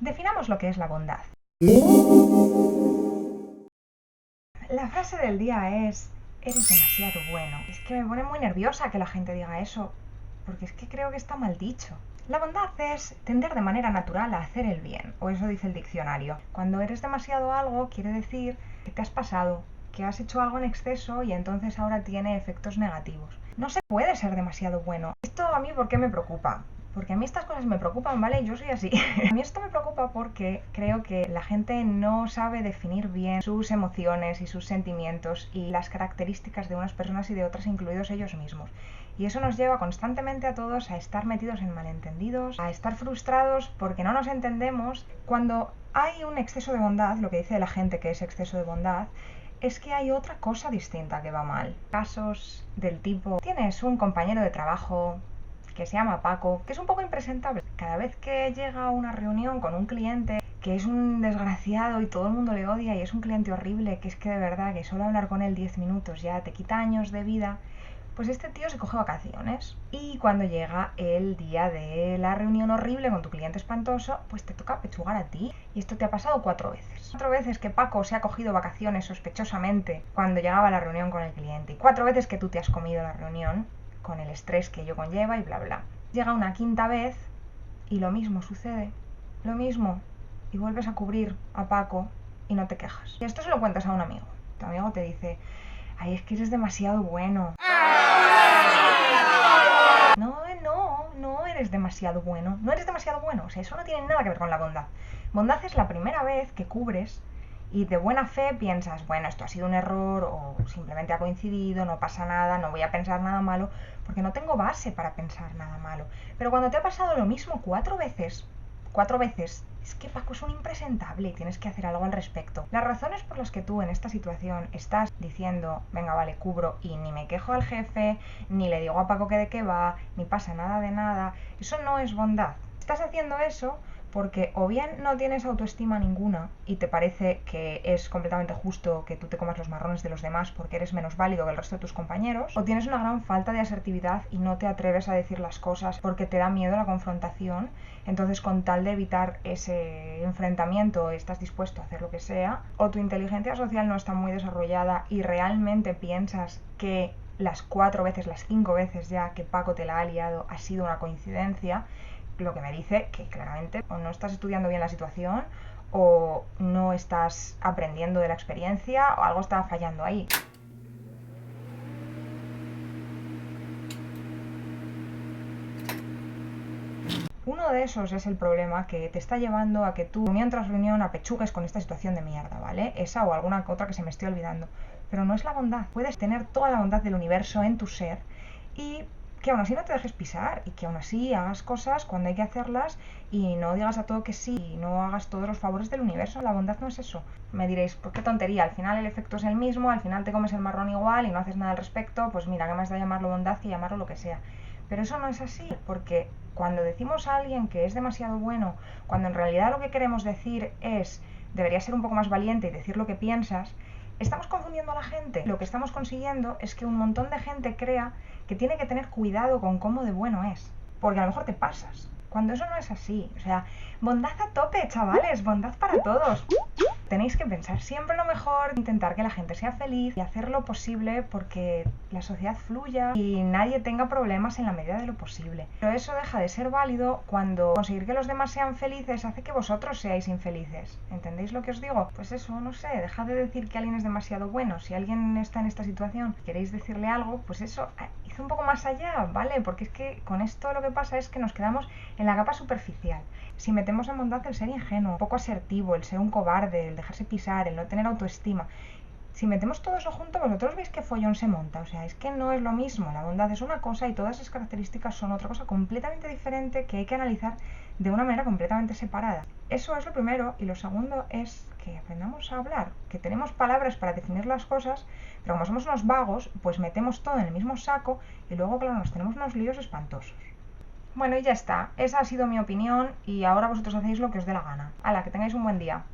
Definamos lo que es la bondad. La frase del día es: eres demasiado bueno. Es que me pone muy nerviosa que la gente diga eso, porque es que creo que está mal dicho. La bondad es tender de manera natural a hacer el bien, o eso dice el diccionario. Cuando eres demasiado algo, quiere decir que te has pasado, que has hecho algo en exceso y entonces ahora tiene efectos negativos. No se puede ser demasiado bueno. Esto a mí, ¿por qué me preocupa? Porque a mí estas cosas me preocupan, ¿vale? Yo soy así. A mí esto me preocupa porque creo que la gente no sabe definir bien sus emociones y sus sentimientos y las características de unas personas y de otras, incluidos ellos mismos. Y eso nos lleva constantemente a todos a estar metidos en malentendidos, a estar frustrados porque no nos entendemos. Cuando hay un exceso de bondad, lo que dice la gente que es exceso de bondad, es que hay otra cosa distinta que va mal. Casos del tipo: tienes un compañero de trabajo que se llama Paco, que es un poco impresentable. Cada vez que llega a una reunión con un cliente que es un desgraciado y todo el mundo le odia y es un cliente horrible, que es que de verdad que solo hablar con él 10 minutos ya te quita años de vida, pues este tío se coge vacaciones. Y cuando llega el día de la reunión horrible con tu cliente espantoso, pues te toca pechugar a ti. Y esto te ha pasado 4 veces. 4 veces que Paco se ha cogido vacaciones sospechosamente cuando llegaba a la reunión con el cliente. Y 4 veces que tú te has comido la reunión con el estrés que ello conlleva y bla bla. Llega una quinta vez y lo mismo sucede. Lo mismo. Y vuelves a cubrir a Paco y no te quejas. Y esto se lo cuentas a un amigo. Tu amigo te dice: ay, es que eres demasiado bueno. No eres demasiado bueno. No eres demasiado bueno. O sea, eso no tiene nada que ver con la bondad. Bondad es la primera vez que cubres y de buena fe piensas: bueno, esto ha sido un error o simplemente ha coincidido, no pasa nada, no voy a pensar nada malo, porque no tengo base para pensar nada malo. Pero cuando te ha pasado lo mismo 4 veces, es que Paco es un impresentable y tienes que hacer algo al respecto. Las razones por las que tú en esta situación estás diciendo: venga, vale, cubro y ni me quejo al jefe, ni le digo a Paco que de qué va, ni pasa nada de nada, eso no es bondad. Estás haciendo eso porque o bien no tienes autoestima ninguna y te parece que es completamente justo que tú te comas los marrones de los demás porque eres menos válido que el resto de tus compañeros, o tienes una gran falta de asertividad y no te atreves a decir las cosas porque te da miedo la confrontación. Entonces, con tal de evitar ese enfrentamiento, estás dispuesto a hacer lo que sea, o tu inteligencia social no está muy desarrollada y realmente piensas que las 4 veces, las 5 veces ya que Paco te la ha liado ha sido una coincidencia, lo que me dice que claramente o no estás estudiando bien la situación o no estás aprendiendo de la experiencia o algo está fallando ahí. Uno de esos es el problema que te está llevando a que tú, reunión tras reunión, apechugues con esta situación de mierda, ¿vale? Esa o alguna otra que se me esté olvidando. Pero no es la bondad. Puedes tener toda la bondad del universo en tu ser y que aún así no te dejes pisar y que aún así hagas cosas cuando hay que hacerlas y no digas a todo que sí y no hagas todos los favores del universo. La bondad no es eso. Me diréis: ¿por qué tontería? Al final el efecto es el mismo, al final te comes el marrón igual y no haces nada al respecto. Pues mira, ¿qué más da llamarlo bondad que llamarlo lo que sea? Pero eso no es así, porque cuando decimos a alguien que es demasiado bueno, cuando en realidad lo que queremos decir es: deberías ser un poco más valiente y decir lo que piensas, estamos confundiendo a la gente. Lo que estamos consiguiendo es que un montón de gente crea que tiene que tener cuidado con cómo de bueno es, porque a lo mejor te pasas, cuando eso no es así. O sea, bondad a tope, chavales, bondad para todos. Tenéis que pensar siempre lo mejor, intentar que la gente sea feliz y hacer lo posible porque la sociedad fluya y nadie tenga problemas en la medida de lo posible. Pero eso deja de ser válido cuando conseguir que los demás sean felices hace que vosotros seáis infelices. ¿Entendéis lo que os digo? Pues eso, no sé, dejad de decir que alguien es demasiado bueno. Si alguien está en esta situación y queréis decirle algo, pues eso, id un poco más allá, ¿vale? Porque es que con esto lo que pasa es que nos quedamos en la capa superficial. Si metemos en bondad el ser ingenuo, poco asertivo, el ser un cobarde, el dejarse pisar, el no tener autoestima, si metemos todo eso junto, vosotros veis que follón se monta. O sea, es que no es lo mismo. La bondad es una cosa y todas esas características son otra cosa completamente diferente que hay que analizar de una manera completamente separada. Eso es lo primero. Y lo segundo es que aprendamos a hablar, que tenemos palabras para definir las cosas, pero como somos unos vagos, pues metemos todo en el mismo saco y luego, claro, nos tenemos unos líos espantosos. Bueno, y ya está. Esa ha sido mi opinión y ahora vosotros hacéis lo que os dé la gana. Hala, que tengáis un buen día.